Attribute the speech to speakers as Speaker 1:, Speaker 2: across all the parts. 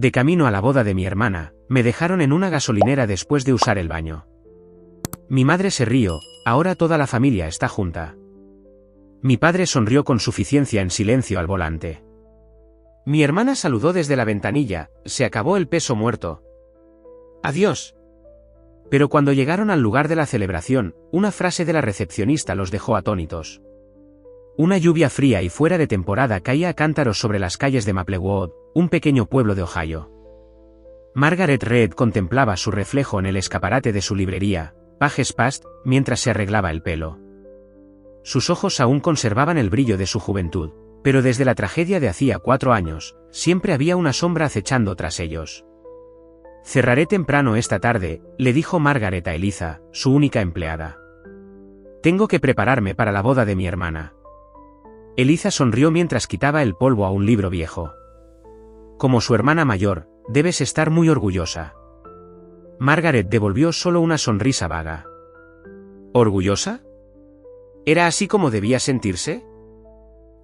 Speaker 1: De camino a la boda de mi hermana, me dejaron en una gasolinera después de usar el baño. Mi madre se rió, ahora toda la familia está junta. Mi padre sonrió con suficiencia en silencio al volante. Mi hermana saludó desde la ventanilla, se acabó el peso muerto. Adiós. Pero cuando llegaron al lugar de la celebración, una frase de la recepcionista los dejó atónitos. Una lluvia fría y fuera de temporada caía a cántaros sobre las calles de Maplewood, un pequeño pueblo de Ohio. Margaret Reed contemplaba su reflejo en el escaparate de su librería, Pages Past, mientras se arreglaba el pelo. Sus ojos aún conservaban el brillo de su juventud, pero desde la tragedia de hacía 4 años, siempre había una sombra acechando tras ellos. Cerraré temprano esta tarde, le dijo Margaret a Eliza, su única empleada. Tengo que prepararme para la boda de mi hermana. Eliza sonrió mientras quitaba el polvo a un libro viejo. Como su hermana mayor, debes estar muy orgullosa. Margaret devolvió solo una sonrisa vaga. ¿Orgullosa? ¿Era así como debía sentirse?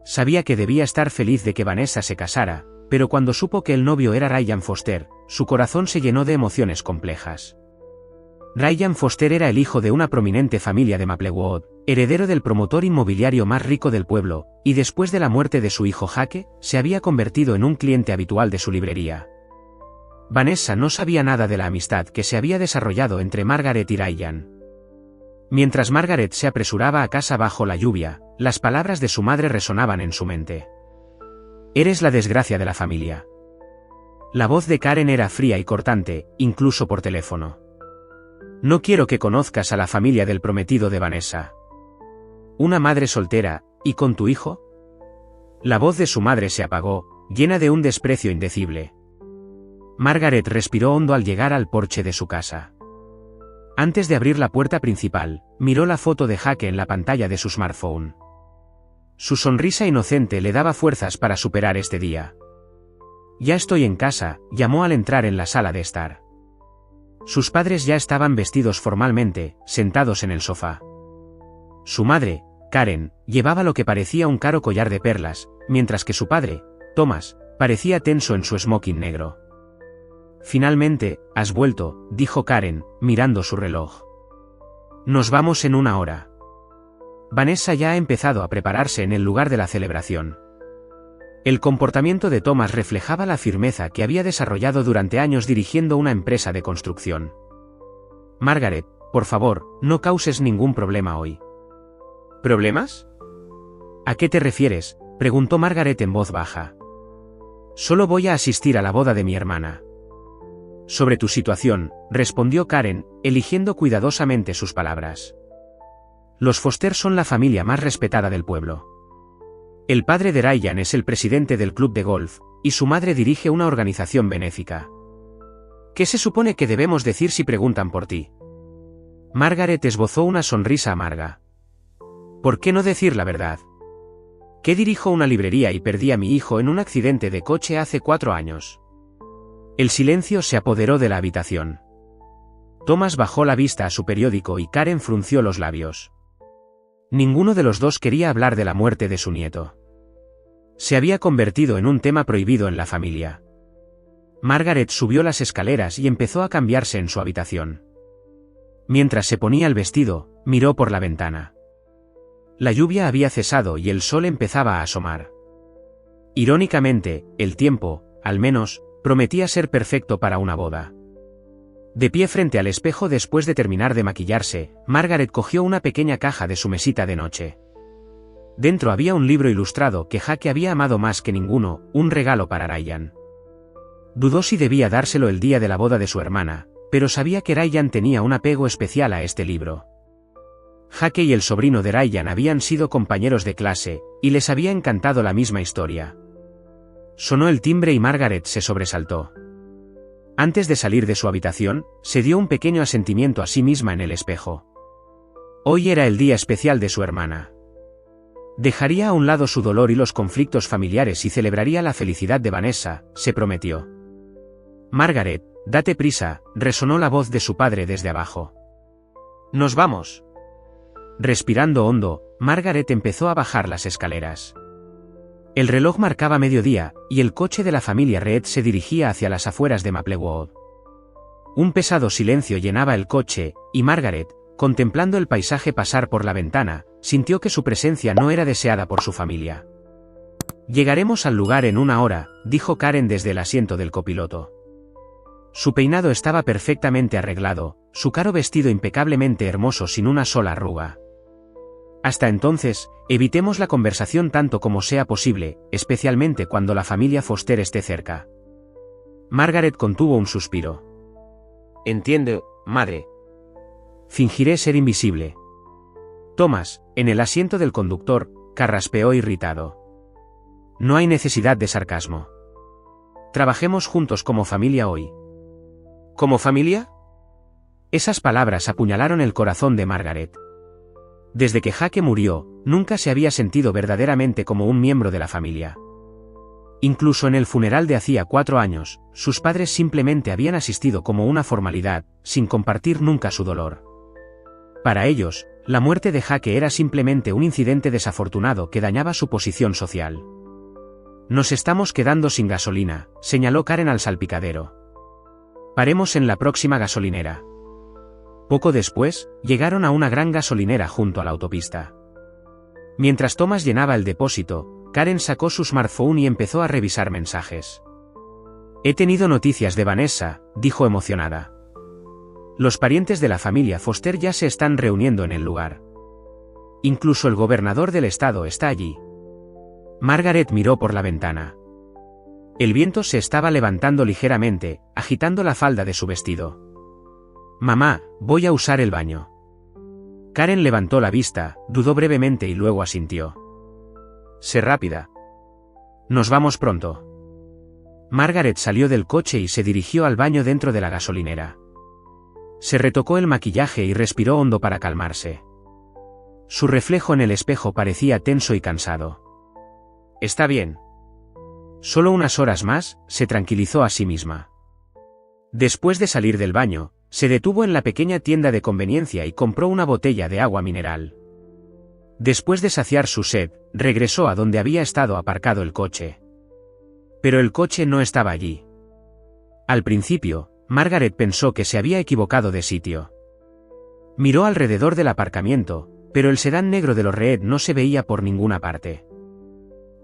Speaker 1: Sabía que debía estar feliz de que Vanessa se casara, pero cuando supo que el novio era Ryan Foster, su corazón se llenó de emociones complejas. Ryan Foster era el hijo de una prominente familia de Maplewood, heredero del promotor inmobiliario más rico del pueblo, y después de la muerte de su hijo Jake, se había convertido en un cliente habitual de su librería. Vanessa no sabía nada de la amistad que se había desarrollado entre Margaret y Ryan. Mientras Margaret se apresuraba a casa bajo la lluvia, las palabras de su madre resonaban en su mente. Eres la desgracia de la familia. La voz de Karen era fría y cortante, incluso por teléfono. No quiero que conozcas a la familia del prometido de Vanessa. Una madre soltera, ¿y con tu hijo? La voz de su madre se apagó, llena de un desprecio indecible. Margaret respiró hondo al llegar al porche de su casa. Antes de abrir la puerta principal, miró la foto de Jake en la pantalla de su smartphone. Su sonrisa inocente le daba fuerzas para superar este día. Ya estoy en casa, llamó al entrar en la sala de estar. Sus padres ya estaban vestidos formalmente, sentados en el sofá. Su madre, Karen, llevaba lo que parecía un caro collar de perlas, mientras que su padre, Thomas, parecía tenso en su smoking negro. Finalmente, has vuelto, dijo Karen, mirando su reloj. Nos vamos en 1 hora. Vanessa ya ha empezado a prepararse en el lugar de la celebración. El comportamiento de Thomas reflejaba la firmeza que había desarrollado durante años dirigiendo una empresa de construcción. Margaret, por favor, no causes ningún problema hoy. ¿Problemas? ¿A qué te refieres?, preguntó Margaret en voz baja. Solo voy a asistir a la boda de mi hermana. Sobre tu situación, respondió Karen, eligiendo cuidadosamente sus palabras. Los Foster son la familia más respetada del pueblo. El padre de Ryan es el presidente del club de golf, y su madre dirige una organización benéfica. ¿Qué se supone que debemos decir si preguntan por ti? Margaret esbozó una sonrisa amarga. ¿Por qué no decir la verdad? Que dirijo una librería y perdí a mi hijo en un accidente de coche hace 4 años. El silencio se apoderó de la habitación. Thomas bajó la vista a su periódico y Karen frunció los labios. Ninguno de los dos quería hablar de la muerte de su nieto. Se había convertido en un tema prohibido en la familia. Margaret subió las escaleras y empezó a cambiarse en su habitación. Mientras se ponía el vestido, miró por la ventana. La lluvia había cesado y el sol empezaba a asomar. Irónicamente, el tiempo, al menos, prometía ser perfecto para una boda. De pie frente al espejo después de terminar de maquillarse, Margaret cogió una pequeña caja de su mesita de noche. Dentro había un libro ilustrado que Jake había amado más que ninguno, un regalo para Ryan. Dudó si debía dárselo el día de la boda de su hermana, pero sabía que Ryan tenía un apego especial a este libro. Jake y el sobrino de Ryan habían sido compañeros de clase, y les había encantado la misma historia. Sonó el timbre y Margaret se sobresaltó. Antes de salir de su habitación, se dio un pequeño asentimiento a sí misma en el espejo. Hoy era el día especial de su hermana. Dejaría a un lado su dolor y los conflictos familiares y celebraría la felicidad de Vanessa, se prometió. Margaret, date prisa, resonó la voz de su padre desde abajo. Nos vamos. Respirando hondo, Margaret empezó a bajar las escaleras. El reloj marcaba mediodía, y el coche de la familia Reed se dirigía hacia las afueras de Maplewood. Un pesado silencio llenaba el coche, y Margaret, contemplando el paisaje pasar por la ventana, sintió que su presencia no era deseada por su familia. «Llegaremos al lugar en 1 hora», dijo Karen desde el asiento del copiloto. Su peinado estaba perfectamente arreglado, su caro vestido impecablemente hermoso sin una sola arruga. Hasta entonces, evitemos la conversación tanto como sea posible, especialmente cuando la familia Foster esté cerca. Margaret contuvo un suspiro.
Speaker 2: Entiendo, madre.
Speaker 1: Fingiré ser invisible. Thomas, en el asiento del conductor, carraspeó irritado. No hay necesidad de sarcasmo. Trabajemos juntos como familia hoy.
Speaker 2: ¿Como familia?
Speaker 1: Esas palabras apuñalaron el corazón de Margaret. Desde que Jake murió, nunca se había sentido verdaderamente como un miembro de la familia. Incluso en el funeral de hacía 4 años, sus padres simplemente habían asistido como una formalidad, sin compartir nunca su dolor. Para ellos, la muerte de Jake era simplemente un incidente desafortunado que dañaba su posición social. «Nos estamos quedando sin gasolina», señaló Karen al salpicadero. «Paremos en la próxima gasolinera». Poco después, llegaron a una gran gasolinera junto a la autopista. Mientras Thomas llenaba el depósito, Karen sacó su smartphone y empezó a revisar mensajes. «He tenido noticias de Vanessa», dijo emocionada. «Los parientes de la familia Foster ya se están reuniendo en el lugar. Incluso el gobernador del estado está allí». Margaret miró por la ventana. El viento se estaba levantando ligeramente, agitando la falda de su vestido. «Mamá, voy a usar el baño». Karen levantó la vista, dudó brevemente y luego asintió. «Sé rápida. Nos vamos pronto». Margaret salió del coche y se dirigió al baño dentro de la gasolinera. Se retocó el maquillaje y respiró hondo para calmarse. Su reflejo en el espejo parecía tenso y cansado. «Está bien». Solo unas horas más, se tranquilizó a sí misma. Después de salir del baño, se detuvo en la pequeña tienda de conveniencia y compró una botella de agua mineral. Después de saciar su sed, regresó a donde había estado aparcado el coche. Pero el coche no estaba allí. Al principio, Margaret pensó que se había equivocado de sitio. Miró alrededor del aparcamiento, pero el sedán negro de los Reed no se veía por ninguna parte.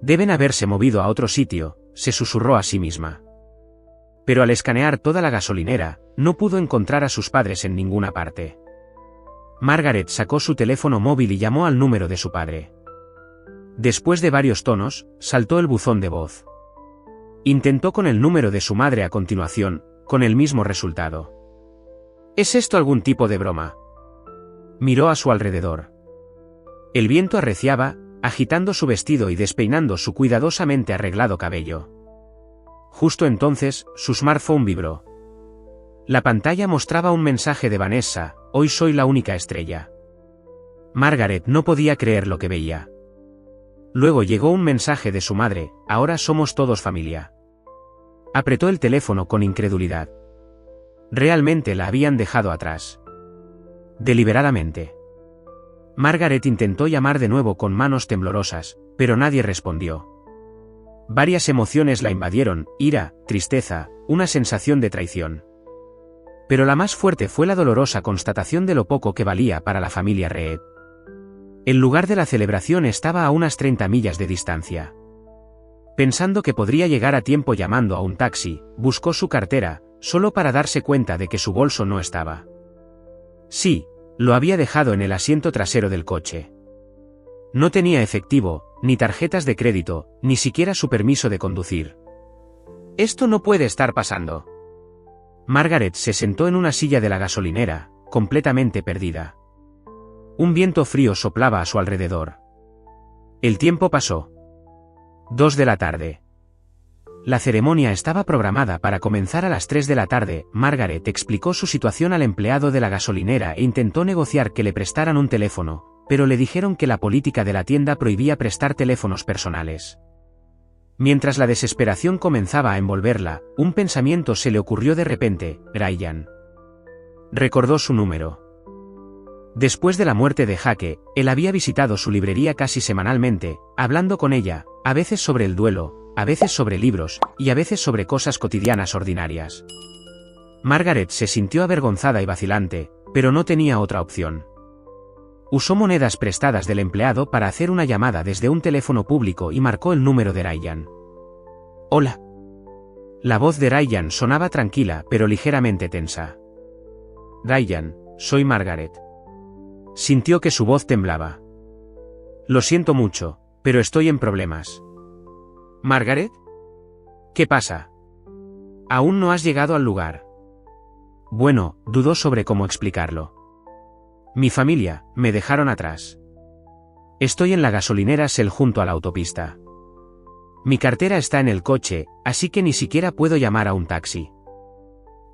Speaker 1: «Deben haberse movido a otro sitio», se susurró a sí misma. Pero al escanear toda la gasolinera, no pudo encontrar a sus padres en ninguna parte. Margaret sacó su teléfono móvil y llamó al número de su padre. Después de varios tonos, saltó el buzón de voz. Intentó con el número de su madre a continuación, con el mismo resultado. ¿Es esto algún tipo de broma? Miró a su alrededor. El viento arreciaba, agitando su vestido y despeinando su cuidadosamente arreglado cabello. Justo entonces, su smartphone vibró. La pantalla mostraba un mensaje de Vanessa: «Hoy soy la única estrella». Margaret no podía creer lo que veía. Luego llegó un mensaje de su madre: «Ahora somos todos familia». Apretó el teléfono con incredulidad. Realmente la habían dejado atrás. Deliberadamente. Margaret intentó llamar de nuevo con manos temblorosas, pero nadie respondió. Varias emociones la invadieron: ira, tristeza, una sensación de traición. Pero la más fuerte fue la dolorosa constatación de lo poco que valía para la familia Reed. El lugar de la celebración estaba a unas 30 millas de distancia. Pensando que podría llegar a tiempo llamando a un taxi, buscó su cartera, solo para darse cuenta de que su bolso no estaba. Sí, lo había dejado en el asiento trasero del coche. No tenía efectivo, ni tarjetas de crédito, ni siquiera su permiso de conducir. «Esto no puede estar pasando». Margaret se sentó en una silla de la gasolinera, completamente perdida. Un viento frío soplaba a su alrededor. El tiempo pasó. 2 de la tarde. La ceremonia estaba programada para comenzar a las 3 de la tarde. Margaret explicó su situación al empleado de la gasolinera e intentó negociar que le prestaran un teléfono, pero le dijeron que la política de la tienda prohibía prestar teléfonos personales. Mientras la desesperación comenzaba a envolverla, un pensamiento se le ocurrió de repente: Brian. Recordó su número. Después de la muerte de Jake, él había visitado su librería casi semanalmente, hablando con ella, a veces sobre el duelo, a veces sobre libros, y a veces sobre cosas cotidianas ordinarias. Margaret se sintió avergonzada y vacilante, pero no tenía otra opción. Usó monedas prestadas del empleado para hacer una llamada desde un teléfono público y marcó el número de Ryan. «Hola». La voz de Ryan sonaba tranquila pero ligeramente tensa. «Ryan, soy Margaret». Sintió que su voz temblaba. «Lo siento mucho, pero estoy en problemas».
Speaker 2: ¿Margaret?
Speaker 1: «¿Qué pasa? Aún no has llegado al lugar». Bueno, dudó sobre cómo explicarlo. «Mi familia, me dejaron atrás. Estoy en la gasolinera Shell junto a la autopista. Mi cartera está en el coche, así que ni siquiera puedo llamar a un taxi».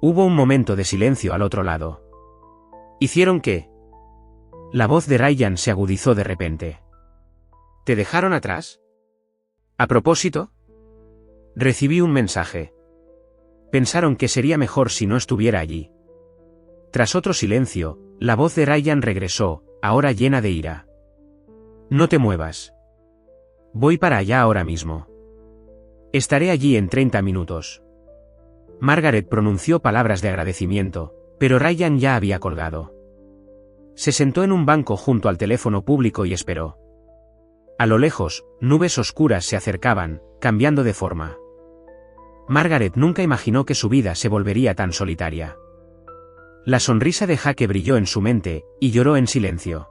Speaker 1: Hubo un momento de silencio al otro lado.
Speaker 2: ¿Hicieron qué?
Speaker 1: La voz de Ryan se agudizó de repente.
Speaker 2: ¿Te dejaron atrás? ¿A propósito?
Speaker 1: Recibí un mensaje. Pensaron que sería mejor si no estuviera allí. Tras otro silencio, la voz de Ryan regresó, ahora llena de ira. No te muevas. Voy para allá ahora mismo. Estaré allí en 30 minutos. Margaret pronunció palabras de agradecimiento, pero Ryan ya había colgado. Se sentó en un banco junto al teléfono público y esperó. A lo lejos, nubes oscuras se acercaban, cambiando de forma. Margaret nunca imaginó que su vida se volvería tan solitaria. La sonrisa de Jake brilló en su mente, y lloró en silencio.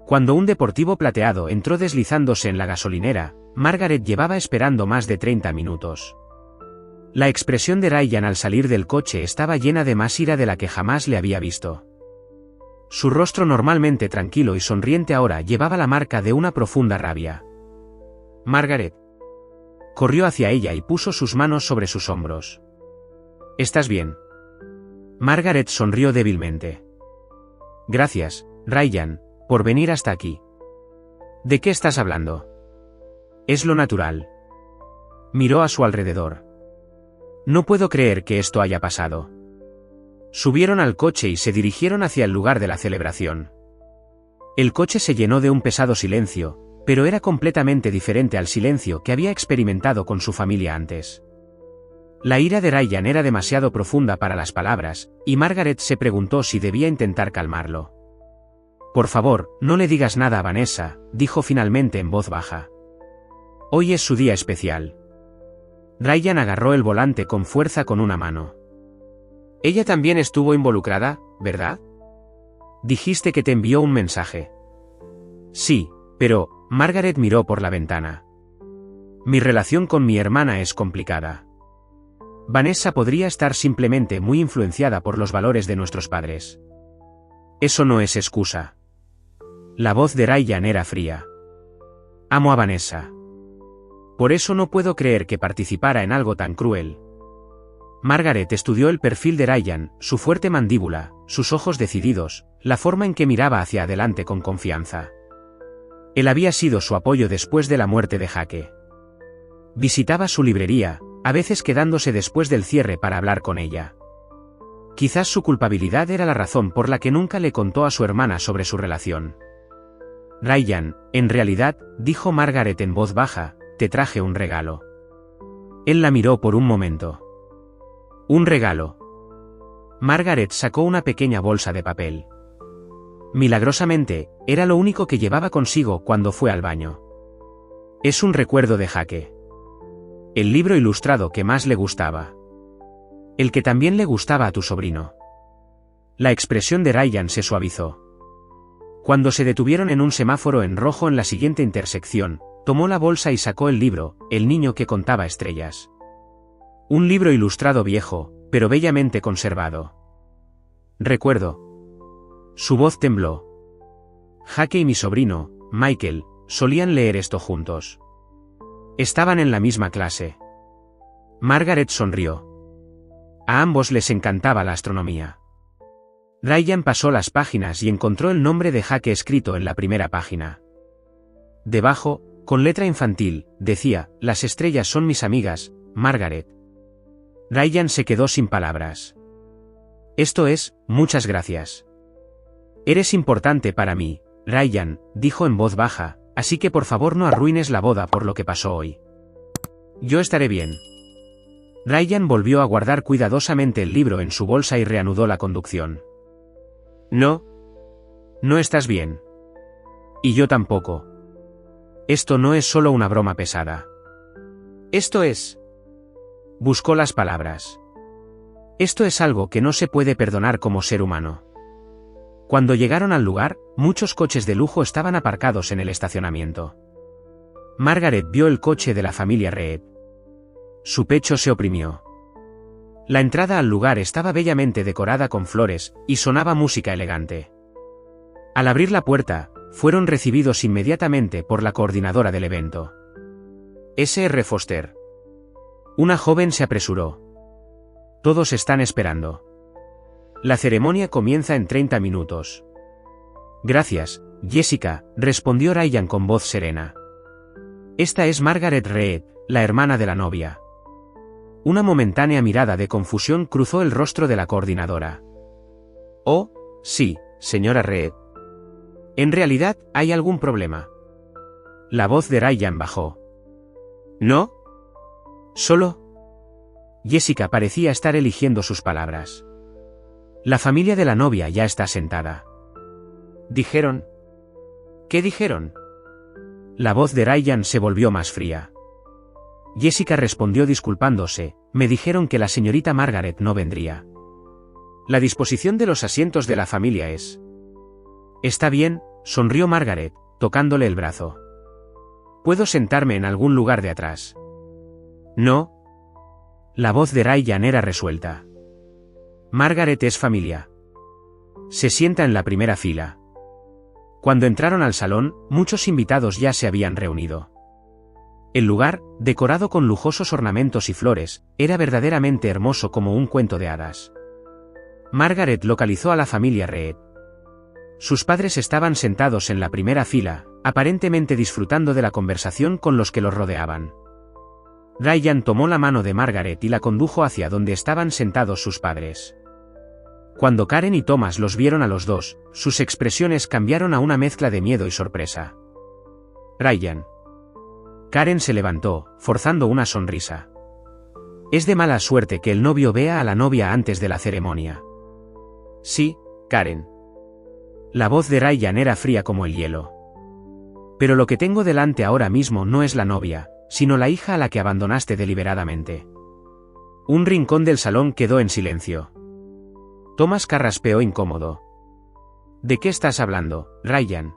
Speaker 1: Cuando un deportivo plateado entró deslizándose en la gasolinera, Margaret llevaba esperando más de 30 minutos. La expresión de Ryan al salir del coche estaba llena de más ira de la que jamás le había visto. Su rostro normalmente tranquilo y sonriente ahora llevaba la marca de una profunda rabia.
Speaker 2: «Margaret».
Speaker 1: Corrió hacia ella y puso sus manos sobre sus hombros. «¿Estás bien?» Margaret sonrió débilmente. «Gracias, Ryan, por venir hasta aquí». «¿De qué estás hablando?» «Es lo natural». Miró a su alrededor. «No puedo creer que esto haya pasado». Subieron al coche y se dirigieron hacia el lugar de la celebración. El coche se llenó de un pesado silencio, pero era completamente diferente al silencio que había experimentado con su familia antes. La ira de Ryan era demasiado profunda para las palabras, y Margaret se preguntó si debía intentar calmarlo. «Por favor, no le digas nada a Vanessa», dijo finalmente en voz baja. «Hoy es su día especial». Ryan agarró el volante con fuerza con una mano.
Speaker 2: Ella también estuvo involucrada, ¿verdad?
Speaker 1: Dijiste que te envió un mensaje. Sí, pero, Margaret miró por la ventana. Mi relación con mi hermana es complicada. Vanessa podría estar simplemente muy influenciada por los valores de nuestros padres. Eso no es excusa. La voz de Ryan era fría. Amo a Vanessa. Por eso no puedo creer que participara en algo tan cruel. Margaret estudió el perfil de Ryan, su fuerte mandíbula, sus ojos decididos, la forma en que miraba hacia adelante con confianza. Él había sido su apoyo después de la muerte de Jake. Visitaba su librería, a veces quedándose después del cierre para hablar con ella. Quizás su culpabilidad era la razón por la que nunca le contó a su hermana sobre su relación. Ryan, en realidad, dijo Margaret en voz baja, te traje un regalo. Él la miró por un momento. Un regalo. Margaret sacó una pequeña bolsa de papel. Milagrosamente, era lo único que llevaba consigo cuando fue al baño. Es un recuerdo de Jake. El libro ilustrado que más le gustaba. El que también le gustaba a tu sobrino. La expresión de Ryan se suavizó. Cuando se detuvieron en un semáforo en rojo en la siguiente intersección, tomó la bolsa y sacó el libro, El niño que contaba estrellas. Un libro ilustrado viejo, pero bellamente conservado. Recuerdo. Su voz tembló. Jake y mi sobrino, Michael, solían leer esto juntos. Estaban en la misma clase. Margaret sonrió. A ambos les encantaba la astronomía. Ryan pasó las páginas y encontró el nombre de Jake escrito en la primera página. Debajo, con letra infantil, decía, las estrellas son mis amigas, Margaret. Ryan se quedó sin palabras. Esto es, muchas gracias. Eres importante para mí, Ryan, dijo en voz baja, así que por favor no arruines la boda por lo que pasó hoy.
Speaker 2: Yo estaré bien.
Speaker 1: Ryan volvió a guardar cuidadosamente el libro en su bolsa y reanudó la conducción.
Speaker 2: No. No estás bien.
Speaker 1: Y yo tampoco. Esto no es solo una broma pesada.
Speaker 2: Esto es...
Speaker 1: Buscó las palabras. Esto es algo que no se puede perdonar como ser humano. Cuando llegaron al lugar, muchos coches de lujo estaban aparcados en el estacionamiento. Margaret vio el coche de la familia Reed. Su pecho se oprimió. La entrada al lugar estaba bellamente decorada con flores, y sonaba música elegante. Al abrir la puerta, fueron recibidos inmediatamente por la coordinadora del evento.
Speaker 2: Sr. Foster.
Speaker 1: Una joven se apresuró. Todos están esperando. La ceremonia comienza en 30 minutos. Gracias, Jessica, respondió Ryan con voz serena. Esta es Margaret Reed, la hermana de la novia. Una momentánea mirada de confusión cruzó el rostro de la coordinadora.
Speaker 2: Oh, sí, señora Reed.
Speaker 1: ¿En realidad hay algún problema? La voz de Ryan bajó.
Speaker 2: ¿No?
Speaker 1: Solo... Jessica parecía estar eligiendo sus palabras. La familia de la novia ya está sentada.
Speaker 2: ¿Dijeron? ¿Qué dijeron?
Speaker 1: La voz de Ryan se volvió más fría. Jessica respondió disculpándose, me dijeron que la señorita Margaret no vendría.
Speaker 2: La disposición de los asientos de la familia es...
Speaker 1: Está bien, sonrió Margaret, tocándole el brazo.
Speaker 2: ¿Puedo sentarme en algún lugar de atrás?
Speaker 1: No. La voz de Ryan era resuelta. Margaret es familia. Se sienta en la primera fila. Cuando entraron al salón, muchos invitados ya se habían reunido. El lugar, decorado con lujosos ornamentos y flores, era verdaderamente hermoso como un cuento de hadas. Margaret localizó a la familia Reed. Sus padres estaban sentados en la primera fila, aparentemente disfrutando de la conversación con los que los rodeaban. Ryan tomó la mano de Margaret y la condujo hacia donde estaban sentados sus padres. Cuando Karen y Thomas los vieron a los dos, sus expresiones cambiaron a una mezcla de miedo y sorpresa.
Speaker 2: Ryan.
Speaker 1: Karen se levantó, forzando una sonrisa. Es de mala suerte que el novio vea a la novia antes de la ceremonia.
Speaker 2: Sí, Karen.
Speaker 1: La voz de Ryan era fría como el hielo. Pero lo que tengo delante ahora mismo no es la novia, sino la hija a la que abandonaste deliberadamente. Un rincón del salón quedó en silencio. Thomas carraspeó incómodo.
Speaker 2: ¿De qué estás hablando, Ryan?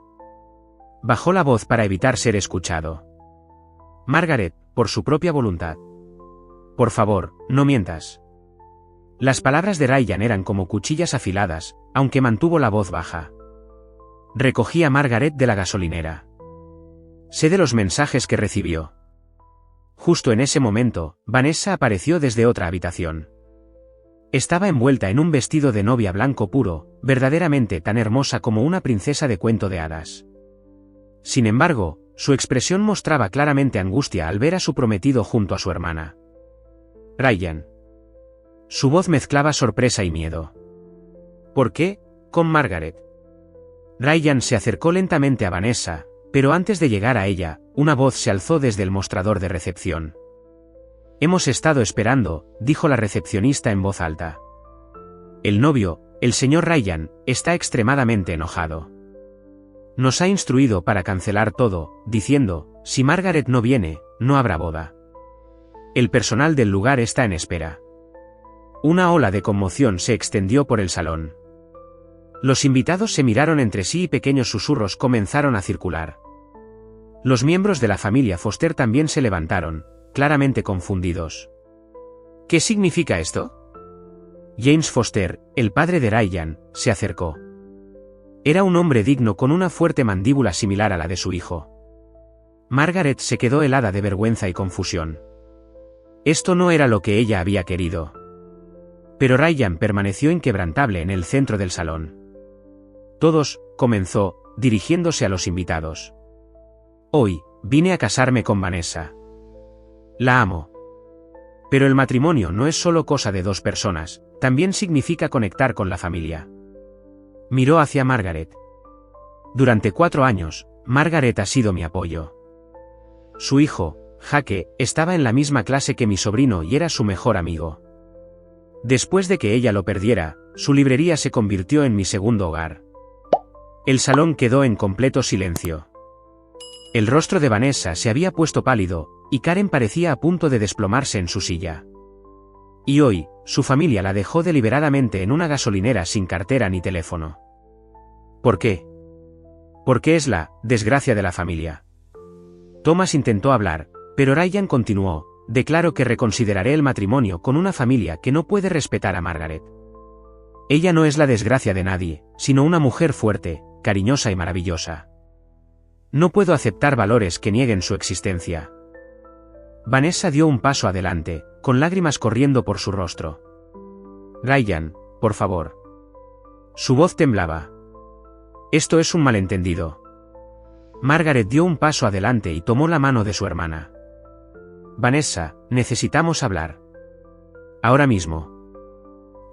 Speaker 1: Bajó la voz para evitar ser escuchado. Margaret, por su propia voluntad. Por favor, no mientas. Las palabras de Ryan eran como cuchillas afiladas, aunque mantuvo la voz baja. Recogí a Margaret de la gasolinera. Sé de los mensajes que recibió. Justo en ese momento, Vanessa apareció desde otra habitación. Estaba envuelta en un vestido de novia blanco puro, verdaderamente tan hermosa como una princesa de cuento de hadas. Sin embargo, su expresión mostraba claramente angustia al ver a su prometido junto a su hermana.
Speaker 2: Ryan.
Speaker 1: Su voz mezclaba sorpresa y miedo.
Speaker 2: ¿Por qué? Con Margaret.
Speaker 1: Ryan se acercó lentamente a Vanessa, pero antes de llegar a ella, una voz se alzó desde el mostrador de recepción. Hemos estado esperando, dijo la recepcionista en voz alta. El novio, el señor Ryan, está extremadamente enojado. Nos ha instruido para cancelar todo, diciendo, si Margaret no viene, no habrá boda. El personal del lugar está en espera. Una ola de conmoción se extendió por el salón. Los invitados se miraron entre sí y pequeños susurros comenzaron a circular. Los miembros de la familia Foster también se levantaron, claramente confundidos.
Speaker 2: ¿Qué significa esto?
Speaker 1: James Foster, el padre de Ryan, se acercó. Era un hombre digno con una fuerte mandíbula similar a la de su hijo. Margaret se quedó helada de vergüenza y confusión. Esto no era lo que ella había querido. Pero Ryan permaneció inquebrantable en el centro del salón. Todos, comenzó, dirigiéndose a los invitados. Hoy, vine a casarme con Vanessa. La amo. Pero el matrimonio no es solo cosa de dos personas, también significa conectar con la familia. Miró hacia Margaret. Durante 4 años, Margaret ha sido mi apoyo. Su hijo, Jake, estaba en la misma clase que mi sobrino y era su mejor amigo. Después de que ella lo perdiera, su librería se convirtió en mi segundo hogar. El salón quedó en completo silencio. El rostro de Vanessa se había puesto pálido, y Karen parecía a punto de desplomarse en su silla. Y hoy, su familia la dejó deliberadamente en una gasolinera sin cartera ni teléfono. ¿Por qué? Porque es la desgracia de la familia. Thomas intentó hablar, pero Ryan continuó: declaro que reconsideraré el matrimonio con una familia que no puede respetar a Margaret. Ella no es la desgracia de nadie, sino una mujer fuerte, cariñosa y maravillosa. No puedo aceptar valores que nieguen su existencia. Vanessa dio un paso adelante, con lágrimas corriendo por su rostro. Ryan, por favor. Su voz temblaba. Esto es un malentendido. Margaret dio un paso adelante y tomó la mano de su hermana. Vanessa, necesitamos hablar. Ahora mismo.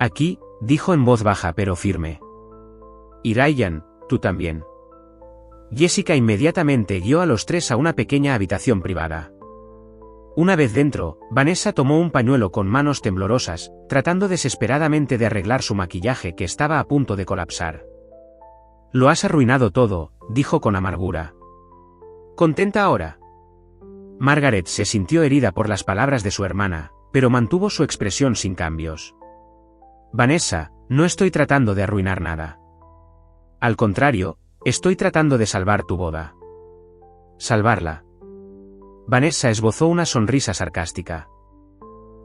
Speaker 1: Aquí, dijo en voz baja pero firme. Y Ryan, tú también. Jessica inmediatamente guió a los 3 a una pequeña habitación privada. Una vez dentro, Vanessa tomó un pañuelo con manos temblorosas, tratando desesperadamente de arreglar su maquillaje que estaba a punto de colapsar. Lo has arruinado todo, dijo con amargura. ¿Contenta ahora? Margaret se sintió herida por las palabras de su hermana, pero mantuvo su expresión sin cambios. Vanessa, no estoy tratando de arruinar nada. Al contrario, estoy tratando de salvar tu boda. Salvarla. Vanessa esbozó una sonrisa sarcástica.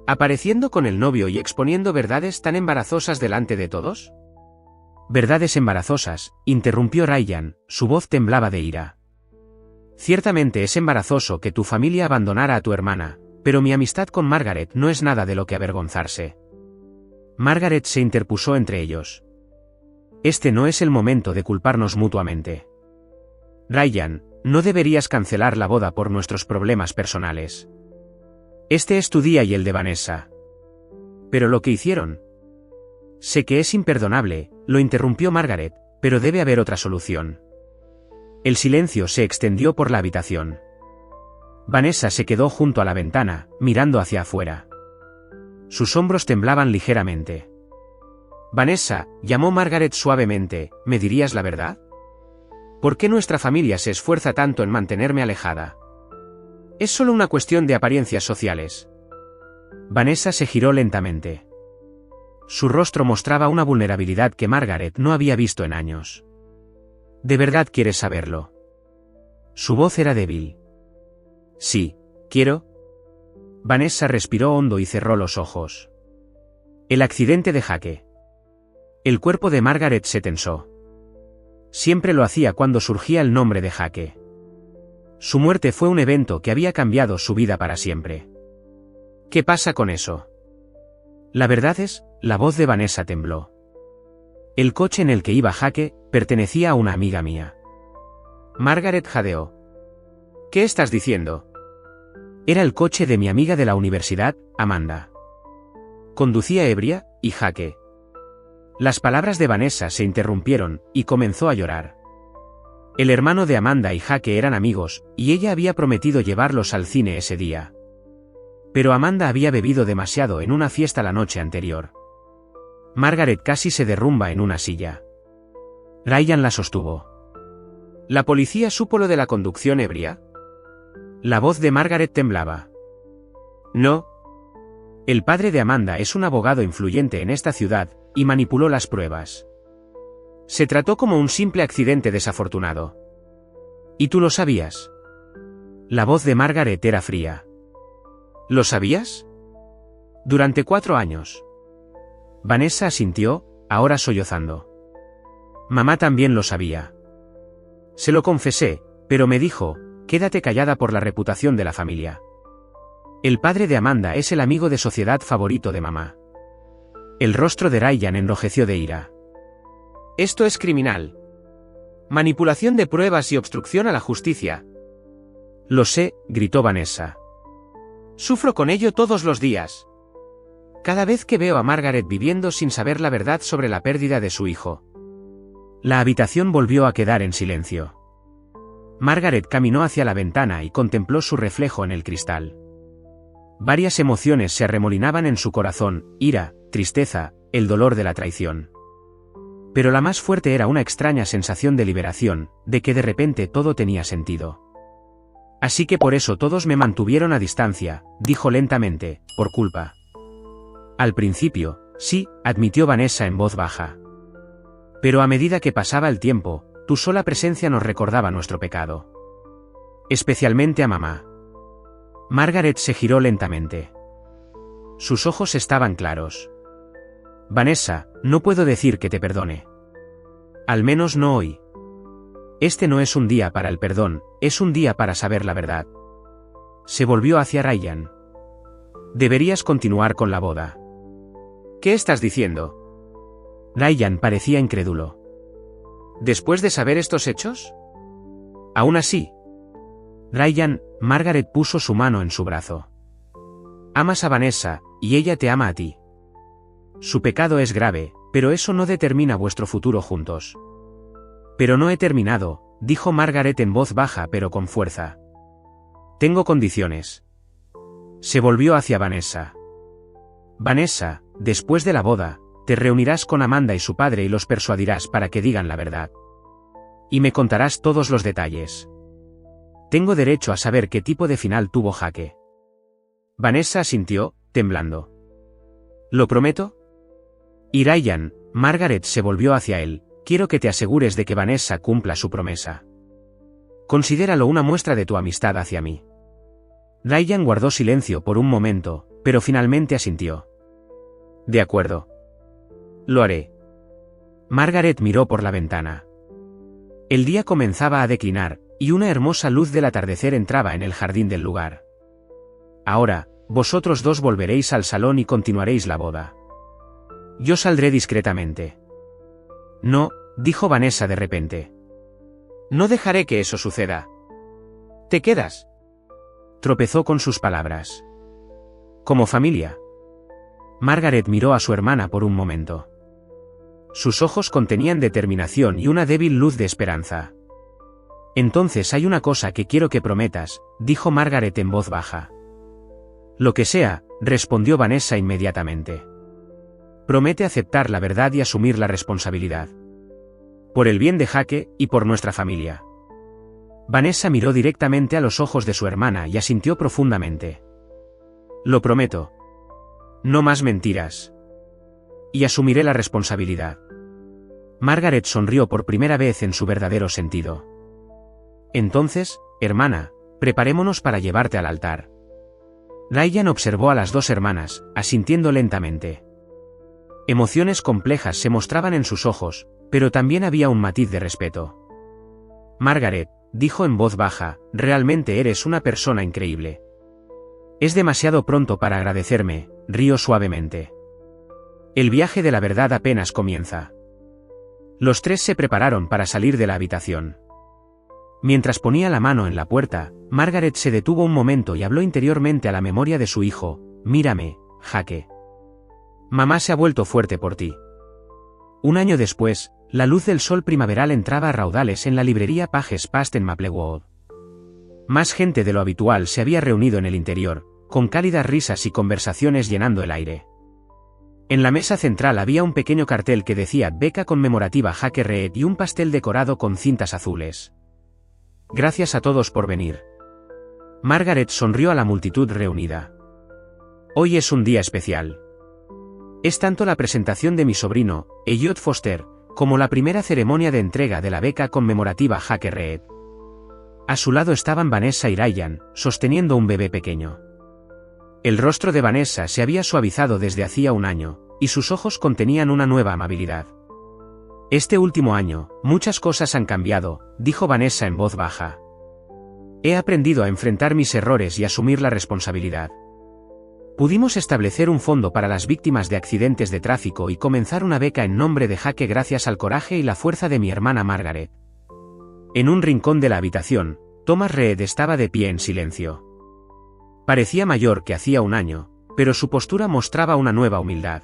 Speaker 1: ¿Apareciendo con el novio y exponiendo verdades tan embarazosas delante de todos? Verdades embarazosas, interrumpió Ryan, su voz temblaba de ira. Ciertamente es embarazoso que tu familia abandonara a tu hermana, pero mi amistad con Margaret no es nada de lo que avergonzarse. Margaret se interpuso entre ellos. Este no es el momento de culparnos mutuamente. Ryan, no deberías cancelar la boda por nuestros problemas personales. Este es tu día y el de Vanessa. Pero lo que hicieron. Sé que es imperdonable, lo interrumpió Margaret, pero debe haber otra solución. El silencio se extendió por la habitación. Vanessa se quedó junto a la ventana, mirando hacia afuera. Sus hombros temblaban ligeramente. Vanessa, llamó Margaret suavemente, ¿me dirías la verdad? ¿Por qué nuestra familia se esfuerza tanto en mantenerme alejada? Es solo una cuestión de apariencias sociales. Vanessa se giró lentamente. Su rostro mostraba una vulnerabilidad que Margaret no había visto en años. ¿De verdad quieres saberlo? Su voz era débil. Sí, quiero. Vanessa respiró hondo y cerró los ojos. El accidente de Jake. El cuerpo de Margaret se tensó. Siempre lo hacía cuando surgía el nombre de Jake. Su muerte fue un evento que había cambiado su vida para siempre. ¿Qué pasa con eso? La verdad es, la voz de Vanessa tembló. El coche en el que iba Jake pertenecía a una amiga mía. Margaret jadeó. ¿Qué estás diciendo? Era el coche de mi amiga de la universidad, Amanda. Conducía ebria, y Jake. Las palabras de Vanessa se interrumpieron, y comenzó a llorar. El hermano de Amanda y Jake eran amigos, y ella había prometido llevarlos al cine ese día. Pero Amanda había bebido demasiado en una fiesta la noche anterior. Margaret casi se derrumba en una silla. Ryan la sostuvo. ¿La policía supo lo de la conducción ebria? La voz de Margaret temblaba. No. El padre de Amanda es un abogado influyente en esta ciudad, y manipuló las pruebas. Se trató como un simple accidente desafortunado. ¿Y tú lo sabías? La voz de Margaret era fría. ¿Lo sabías? Durante 4 años. Vanessa asintió, ahora sollozando. Mamá también lo sabía. Se lo confesé, pero me dijo, quédate callada por la reputación de la familia. El padre de Amanda es el amigo de sociedad favorito de mamá. El rostro de Ryan enrojeció de ira. Esto es criminal. Manipulación de pruebas y obstrucción a la justicia. Lo sé, gritó Vanessa. Sufro con ello todos los días. Cada vez que veo a Margaret viviendo sin saber la verdad sobre la pérdida de su hijo. La habitación volvió a quedar en silencio. Margaret caminó hacia la ventana y contempló su reflejo en el cristal. Varias emociones se arremolinaban en su corazón: ira, tristeza, el dolor de la traición. Pero la más fuerte era una extraña sensación de liberación, de que de repente todo tenía sentido. Así que por eso todos me mantuvieron a distancia, dijo lentamente, por culpa. Al principio, sí, admitió Vanessa en voz baja. Pero a medida que pasaba el tiempo, tu sola presencia nos recordaba nuestro pecado. Especialmente a mamá. Margaret se giró lentamente. Sus ojos estaban claros. Vanessa, no puedo decir que te perdone. Al menos no hoy. Este no es un día para el perdón, es un día para saber la verdad. Se volvió hacia Ryan. Deberías continuar con la boda.
Speaker 2: ¿Qué estás diciendo?
Speaker 1: Ryan parecía incrédulo.
Speaker 2: ¿Después de saber estos hechos?
Speaker 1: Aún así. Ryan, Margaret puso su mano en su brazo. Amas a Vanessa, y ella te ama a ti. Su pecado es grave, pero eso no determina vuestro futuro juntos. Pero no he terminado, dijo Margaret en voz baja pero con fuerza. Tengo condiciones. Se volvió hacia Vanessa. Vanessa, después de la boda, te reunirás con Amanda y su padre y los persuadirás para que digan la verdad. Y me contarás todos los detalles. Tengo derecho a saber qué tipo de final tuvo Jake. Vanessa asintió, temblando. ¿Lo prometo? Y Ryan, Margaret se volvió hacia él. Quiero que te asegures de que Vanessa cumpla su promesa. Considéralo una muestra de tu amistad hacia mí. Ryan guardó silencio por un momento, pero finalmente asintió. De acuerdo. Lo haré. Margaret miró por la ventana. El día comenzaba a declinar, y una hermosa luz del atardecer entraba en el jardín del lugar. Ahora, vosotros dos volveréis al salón y continuaréis la boda. Yo saldré discretamente. No, dijo Vanessa de repente.
Speaker 2: No dejaré que eso suceda. ¿Te quedas?
Speaker 1: Tropezó con sus palabras. Como familia. Margaret miró a su hermana por un momento. Sus ojos contenían determinación y una débil luz de esperanza. Entonces hay una cosa que quiero que prometas, dijo Margaret en voz baja. Lo que sea, respondió Vanessa inmediatamente. Promete aceptar la verdad y asumir la responsabilidad. Por el bien de Jake, y por nuestra familia. Vanessa miró directamente a los ojos de su hermana y asintió profundamente. Lo prometo. No más mentiras. Y asumiré la responsabilidad. Margaret sonrió por primera vez en su verdadero sentido. Entonces, hermana, preparémonos para llevarte al altar. Ryan observó a las dos hermanas, asintiendo lentamente. Emociones complejas se mostraban en sus ojos, pero también había un matiz de respeto. Margaret, dijo en voz baja, realmente eres una persona increíble. Es demasiado pronto para agradecerme, rió suavemente. El viaje de la verdad apenas comienza. Los tres se prepararon para salir de la habitación. Mientras ponía la mano en la puerta, Margaret se detuvo un momento y habló interiormente a la memoria de su hijo. Mírame, Jake. Mamá se ha vuelto fuerte por ti. Un año después, la luz del sol primaveral entraba a raudales en la librería Pages Past en Maplewood. Más gente de lo habitual se había reunido en el interior, con cálidas risas y conversaciones llenando el aire. En la mesa central había un pequeño cartel que decía beca conmemorativa Jake Reed y un pastel decorado con cintas azules. Gracias a todos por venir. Margaret sonrió a la multitud reunida. Hoy es un día especial. Es tanto la presentación de mi sobrino, Elliot Foster, como la primera ceremonia de entrega de la beca conmemorativa Jake Reed. A su lado estaban Vanessa y Ryan, sosteniendo un bebé pequeño. El rostro de Vanessa se había suavizado desde hacía un año, y sus ojos contenían una nueva amabilidad. Este último año, muchas cosas han cambiado, dijo Vanessa en voz baja. He aprendido a enfrentar mis errores y asumir la responsabilidad. Pudimos establecer un fondo para las víctimas de accidentes de tráfico y comenzar una beca en nombre de Jake gracias al coraje y la fuerza de mi hermana Margaret. En un rincón de la habitación, Thomas Reed estaba de pie en silencio. Parecía mayor que hacía un año, pero su postura mostraba una nueva humildad.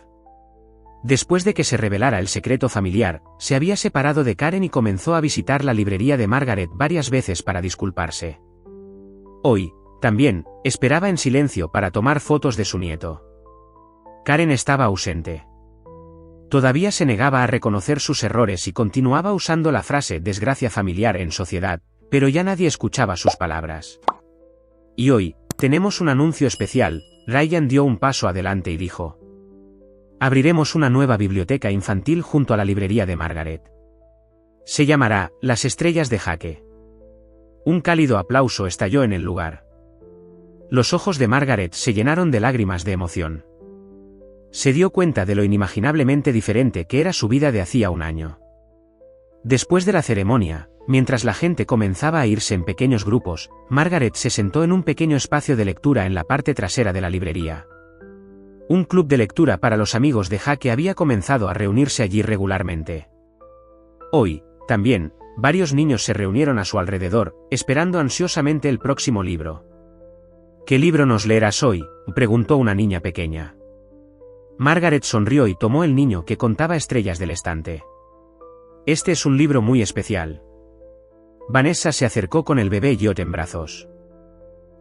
Speaker 1: Después de que se revelara el secreto familiar, se había separado de Karen y comenzó a visitar la librería de Margaret varias veces para disculparse. Hoy, también, esperaba en silencio para tomar fotos de su nieto. Karen estaba ausente. Todavía se negaba a reconocer sus errores y continuaba usando la frase desgracia familiar en sociedad, pero ya nadie escuchaba sus palabras. Y hoy, tenemos un anuncio especial. Ryan dio un paso adelante y dijo: abriremos una nueva biblioteca infantil junto a la librería de Margaret. Se llamará Las Estrellas de Jaque. Un cálido aplauso estalló en el lugar. Los ojos de Margaret se llenaron de lágrimas de emoción. Se dio cuenta de lo inimaginablemente diferente que era su vida de hacía un año. Después de la ceremonia, mientras la gente comenzaba a irse en pequeños grupos, Margaret se sentó en un pequeño espacio de lectura en la parte trasera de la librería. Un club de lectura para los amigos de Jaque había comenzado a reunirse allí regularmente. Hoy, también, varios niños se reunieron a su alrededor, esperando ansiosamente el próximo libro. ¿Qué libro nos leerás hoy?, preguntó una niña pequeña. Margaret sonrió y tomó el niño que contaba estrellas del estante. Este es un libro muy especial. Vanessa se acercó con el bebé Yot en brazos.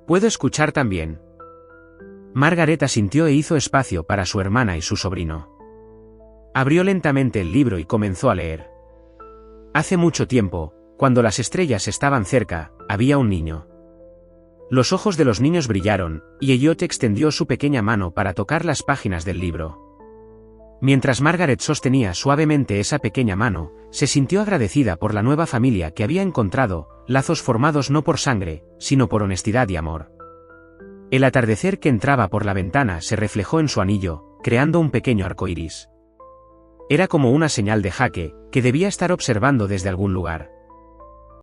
Speaker 1: ¿Puedo escuchar también? Margaret asintió e hizo espacio para su hermana y su sobrino. Abrió lentamente el libro y comenzó a leer. Hace mucho tiempo, cuando las estrellas estaban cerca, había un niño. Los ojos de los niños brillaron, y Elliot extendió su pequeña mano para tocar las páginas del libro. Mientras Margaret sostenía suavemente esa pequeña mano, se sintió agradecida por la nueva familia que había encontrado, lazos formados no por sangre, sino por honestidad y amor. El atardecer que entraba por la ventana se reflejó en su anillo, creando un pequeño arco iris. Era como una señal de Jaque, que debía estar observando desde algún lugar.